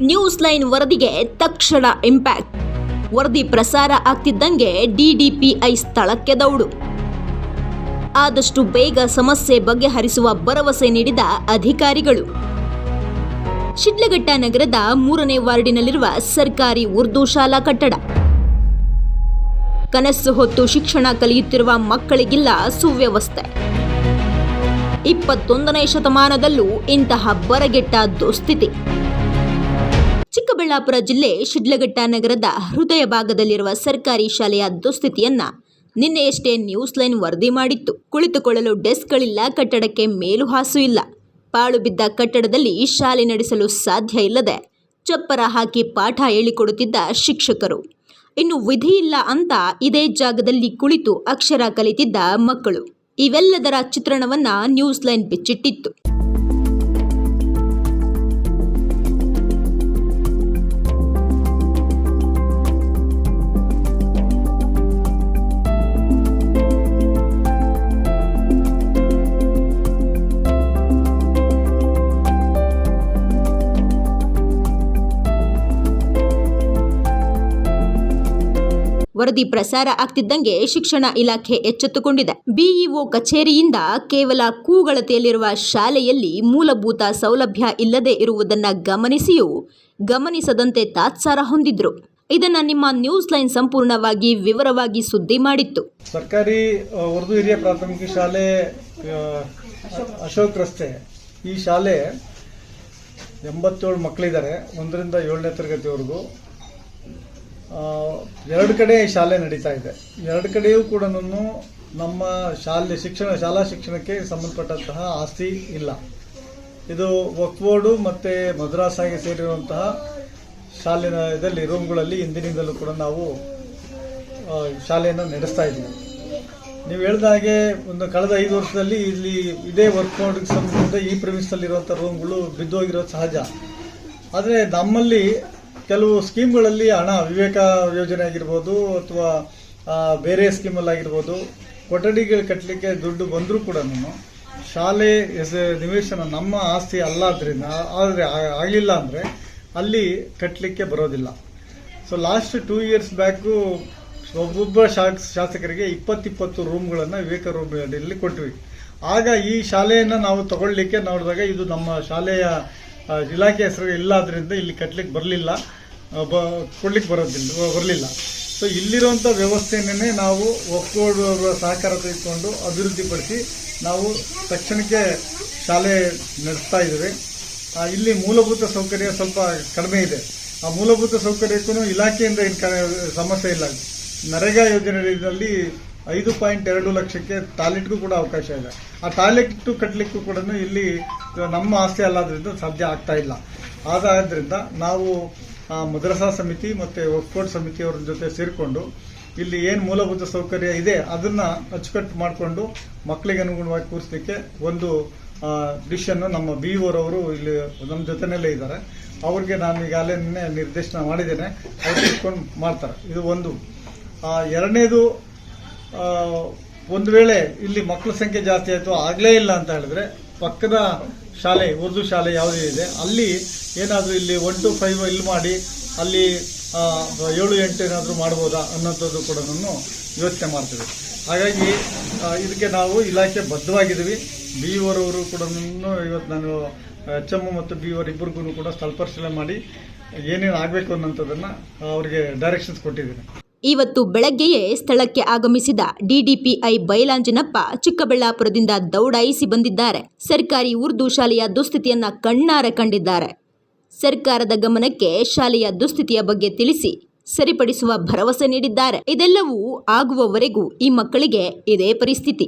News line ವರದಿಗೆ ತಕ್ಷಣ impact. ವರದಿ ಪ್ರಸಾರ ಆಗ್ತಿದ್ದಂಗೆ ಡಿಡಿಪಿಐ ಸ್ಥಳಕ್ಕೆ ದೌಡು. ಆದಷ್ಟು ಬೇಗ ಸಮಸ್ಯೆ ಬಗೆಹರಿಸುವ ಭರವಸೆ ನೀಡಿದ ಅಧಿಕಾರಿಗಳು. ಶಿಡ್ಲಘಟ್ಟ ನಗರದ 3ನೇ ವಾರ್ಡಿನಲ್ಲಿರುವ ಸರ್ಕಾರಿ ಉರ್ದು ಶಾಲಾ ಕಟ್ಟಡ. ಕನಸು ಹೊತ್ತು ಶಿಕ್ಷಣ ಕಲಿಯುತ್ತಿರುವ ಮಕ್ಕಳಿಗಿಲ್ಲ ಸುವ್ಯವಸ್ಥೆ. 21ನೇ ಶತಮಾನದಲ್ಲೂ ಇಂತಹ ಬರಗೆಟ್ಟ ದುಸ್ಥಿತಿ. ಚಿಕ್ಕಬಳ್ಳಾಪುರ ಜಿಲ್ಲೆ ಶಿಡ್ಲಘಟ್ಟ ನಗರದ ಹೃದಯ ಭಾಗದಲ್ಲಿರುವ ಸರ್ಕಾರಿ ಶಾಲೆಯ ದುಸ್ಥಿತಿಯನ್ನ ನಿನ್ನೆಯಷ್ಟೇ ನ್ಯೂಸ್ ಲೈನ್ ವರದಿ ಮಾಡಿತ್ತು. ಕುಳಿತುಕೊಳ್ಳಲು ಡೆಸ್ಕ್ಗಳಿಲ್ಲ, ಕಟ್ಟಡಕ್ಕೆ ಮೇಲು ಹಾಸು ಇಲ್ಲ. ಪಾಳು ಬಿದ್ದ ಕಟ್ಟಡದಲ್ಲಿ ಶಾಲೆ ನಡೆಸಲು ಸಾಧ್ಯ ಇಲ್ಲದೆ ಚಪ್ಪರ ಹಾಕಿ ಪಾಠ ಹೇಳಿಕೊಡುತ್ತಿದ್ದ ಶಿಕ್ಷಕರು. ಇನ್ನು ವಿಧಿ ಇಲ್ಲ ಅಂತ ಇದೇ ಜಾಗದಲ್ಲಿ ಕುಳಿತು ಅಕ್ಷರ ಕಲಿತಿದ್ದ ಮಕ್ಕಳು. ಇವೆಲ್ಲದರ ಚಿತ್ರಣವನ್ನ ನ್ಯೂಸ್ ಲೈನ್ ಬಿಚ್ಚಿಟ್ಟಿತ್ತು. ವರದಿ ಪ್ರಸಾರ ಆಗ್ತಿದ್ದಂಗೆ ಶಿಕ್ಷಣ ಇಲಾಖೆ ಎಚ್ಚೆತ್ತುಕೊಂಡಿದೆ. ಬಿಇಒ ಕಚೇರಿಯಿಂದ ಕೇವಲ ಕೂಗಳತೆಯಲ್ಲಿರುವ ಶಾಲೆಯಲ್ಲಿ ಮೂಲಭೂತ ಸೌಲಭ್ಯ ಇಲ್ಲದೆ ಇರುವುದನ್ನು ಗಮನಿಸಿಯೂ ಗಮನಿಸದಂತೆ ತಾತ್ಸಾರ ಹೊಂದಿದ್ರು. ಇದನ್ನ ನಿಮ್ಮ ನ್ಯೂಸ್ ಲೈನ್ ಸಂಪೂರ್ಣವಾಗಿ ವಿವರವಾಗಿ ಸುದ್ದಿ ಮಾಡಿತ್ತು. ಸರ್ಕಾರಿ ಉರ್ದು ಹಿರಿಯ ಪ್ರಾಥಮಿಕ ಶಾಲೆ ಅಶೋಕ್ ರಸ್ತೆ. ಈ ಶಾಲೆ 87 ಮಕ್ಕಳಿದ್ದಾರೆ, 1ರಿಂದ 7ನೇ ತರಗತಿವರೆಗೂ. 2 ಕಡೆ ಶಾಲೆ ನಡೀತಾ ಇದೆ. 2 ಕಡೆಯೂ ಕೂಡ ನಮ್ಮ ಶಾಲಾ ಶಿಕ್ಷಣಕ್ಕೆ ಸಂಬಂಧಪಟ್ಟಂತಹ ಆಸ್ತಿ ಇಲ್ಲ. ಇದು ವಕ್ಫ್ ಬೋರ್ಡು ಮತ್ತು ಮದ್ರಾಸಾಗೆ ಸೇರಿರುವಂತಹ ಶಾಲೆನ ಇದರಲ್ಲಿ ರೂಮ್ಗಳಲ್ಲಿ ಹಿಂದಿನಿಂದಲೂ ಕೂಡ ನಾವು ಶಾಲೆಯನ್ನು ನಡೆಸ್ತಾ ಇದ್ದೀವಿ. ನೀವು ಹೇಳಿದ ಹಾಗೆ ಕಳೆದ 5 ವರ್ಷದಲ್ಲಿ ಇಲ್ಲಿ ಇದೇ ವಕ್ಫ್ ಬೋರ್ಡ್ಗೆ ಸಂಬಂಧಿಸಿದ ಈ ಪ್ರಿಮಿಸಲ್ಲಿರುವಂಥ ರೂಮ್ಗಳು ಬಿದ್ದೋಗಿರೋದು ಸಹಜ. ಆದರೆ ನಮ್ಮಲ್ಲಿ ಕೆಲವು ಸ್ಕೀಮ್ಗಳಲ್ಲಿ ಹಣ, ವಿವೇಕ ಯೋಜನೆ ಆಗಿರ್ಬೋದು ಅಥವಾ ಬೇರೆ ಸ್ಕೀಮಲ್ಲಾಗಿರ್ಬೋದು, ಕೊಠಡಿಗಳು ಕಟ್ಟಲಿಕ್ಕೆ ದುಡ್ಡು ಬಂದರೂ ಕೂಡ ಶಾಲೆ ನಿವೇಶನ ನಮ್ಮ ಆಸ್ತಿ ಅಲ್ಲಾದ್ರಿಂದ ಆದರೆ ಆಗಲಿಲ್ಲ ಅಂದರೆ ಅಲ್ಲಿ ಕಟ್ಟಲಿಕ್ಕೆ ಬರೋದಿಲ್ಲ. ಸೊ ಲಾಸ್ಟ್ 2 ಇಯರ್ಸ್ ಬ್ಯಾಕು ಒಬ್ಬೊಬ್ಬ ಶಾಸಕರಿಗೆ 20 ರೂಮ್ಗಳನ್ನು ವಿವೇಕ ರೂಮ್ಗಳಲ್ಲಿ ಕೊಟ್ವಿ. ಆಗ ಈ ಶಾಲೆಯನ್ನು ನಾವು ತಗೊಳ್ಳಿಕ್ಕೆ ನೋಡಿದಾಗ ಇದು ನಮ್ಮ ಶಾಲೆಯ ಇಲಾಖೆ ಹೆಸರು ಇಲ್ಲಾದ್ರಿಂದ ಇಲ್ಲಿ ಕಟ್ಟಲಿಕ್ಕೆ ಕೊಡ್ಲಿಕ್ಕೆ ಬರಲಿಲ್ಲ. ಸೊ ಇಲ್ಲಿರುವಂಥ ವ್ಯವಸ್ಥೆಯನ್ನೇ ನಾವು ವಕ್ಫ್ ಬೋರ್ಡ್ ಅವರ ಸಹಕಾರ ತೆಗೆದುಕೊಂಡು ಅಭಿವೃದ್ಧಿಪಡಿಸಿ ನಾವು ತಕ್ಷಣಕ್ಕೆ ಶಾಲೆ ನಡೆಸ್ತಾ ಇದ್ದೇವೆ. ಇಲ್ಲಿ ಮೂಲಭೂತ ಸೌಕರ್ಯ ಸ್ವಲ್ಪ ಕಡಿಮೆ ಇದೆ. ಆ ಮೂಲಭೂತ ಸೌಕರ್ಯಕ್ಕೂ ಇಲಾಖೆಯಿಂದ ಏನು ಸಮಸ್ಯೆ ಇಲ್ಲ. ನರೇಗಾ ಯೋಜನೆಯಲ್ಲಿ 5.2 ಲಕ್ಷಕ್ಕೆ ಟಾಯ್ಲೆಟ್ಗೂ ಕೂಡ ಅವಕಾಶ ಇದೆ. ಆ ಟಾಯ್ಲೆಟ್ ಕಟ್ಟಲಿಕ್ಕೂ ಕೂಡ ಇಲ್ಲಿ ನಮ್ಮ ಆಸ್ತಿ ಅಲ್ಲಾದ್ರಿಂದ ಸಾಧ್ಯ ಆಗ್ತಾ ಇಲ್ಲ. ಆದ್ದರಿಂದ ನಾವು ಮದ್ರಸಾ ಸಮಿತಿ ಮತ್ತು ವಕ್ಫ್ ಬೋರ್ಡ್ ಸಮಿತಿಯವರ ಜೊತೆ ಸೇರಿಕೊಂಡು ಇಲ್ಲಿ ಏನು ಮೂಲಭೂತ ಸೌಕರ್ಯ ಇದೆ ಅದನ್ನು ಅಚ್ಚುಕಟ್ಟು ಮಾಡಿಕೊಂಡು ಮಕ್ಕಳಿಗೆ ಅನುಗುಣವಾಗಿ ಕೂರಿಸಲಿಕ್ಕೆ ಒಂದು ಡಿಶನ್ನು ನಮ್ಮ ಬಿಇಒರವರು ಇಲ್ಲಿ ನಮ್ಮ ಜೊತೆಯಲ್ಲೇ ಇದ್ದಾರೆ. ಅವ್ರಿಗೆ ನಾನು ಈಗಾಗಲೇ ನಿರ್ದೇಶನ ಮಾಡಿದ್ದೇನೆ, ಅವ್ರು ಇಟ್ಕೊಂಡು ಮಾಡ್ತಾರೆ. ಇದು ಒಂದು. ಎರಡನೇದು, ಒಂದು ವೇಳೆ ಇಲ್ಲಿ ಮಕ್ಕಳ ಸಂಖ್ಯೆ ಜಾಸ್ತಿ ಆಯಿತು, ಆಗಲೇ ಇಲ್ಲ ಅಂತ ಹೇಳಿದ್ರೆ ಪಕ್ಕದ ಶಾಲೆ, ಉರ್ದು ಶಾಲೆ ಯಾವುದೇ ಇದೆ ಅಲ್ಲಿ ಏನಾದರೂ ಇಲ್ಲಿ 1 to 5 ಇಲ್ಲಿ ಮಾಡಿ ಅಲ್ಲಿ 7-8 ಏನಾದರೂ ಮಾಡ್ಬೋದಾ ಅನ್ನೋಂಥದ್ದು ಕೂಡ ಯೋಚನೆ ಮಾಡ್ತೀವಿ. ಹಾಗಾಗಿ ಇದಕ್ಕೆ ನಾವು ಇಲಾಖೆ ಬದ್ಧವಾಗಿದ್ದೀವಿ. ಬಿಇಒರವರು ಕೂಡ ಇವತ್ತು ನಾನು HM ಮತ್ತು ಬಿಇಒರ್ ಇಬ್ಬರಿಗೂ ಕೂಡ ಸ್ಥಳ ಪರಿಶೀಲನೆ ಮಾಡಿ ಏನೇನು ಆಗಬೇಕು ಅನ್ನೋಂಥದ್ದನ್ನು ಅವರಿಗೆ ಡೈರೆಕ್ಷನ್ಸ್ ಕೊಟ್ಟಿದ್ದೀನಿ. ಇವತ್ತು ಬೆಳಗ್ಗೆಯೇ ಸ್ಥಳಕ್ಕೆ ಆಗಮಿಸಿದ ಡಿಡಿಪಿಐ ಬೈಲಾಂಜನಪ್ಪ ಚಿಕ್ಕಬಳ್ಳಾಪುರದಿಂದ ದೌಡಾಯಿಸಿ ಬಂದಿದ್ದಾರೆ. ಸರ್ಕಾರಿ ಉರ್ದು ಶಾಲೆಯ ದುಸ್ಥಿತಿಯನ್ನ ಕಣ್ಣಾರೆ ಕಂಡಿದ್ದಾರೆ. ಸರ್ಕಾರದ ಗಮನಕ್ಕೆ ಶಾಲೆಯ ದುಸ್ಥಿತಿಯ ಬಗ್ಗೆ ತಿಳಿಸಿ ಸರಿಪಡಿಸುವ ಭರವಸೆ ನೀಡಿದ್ದಾರೆ. ಇದೆಲ್ಲವೂ ಆಗುವವರೆಗೂ ಈ ಮಕ್ಕಳಿಗೆ ಇದೇ ಪರಿಸ್ಥಿತಿ.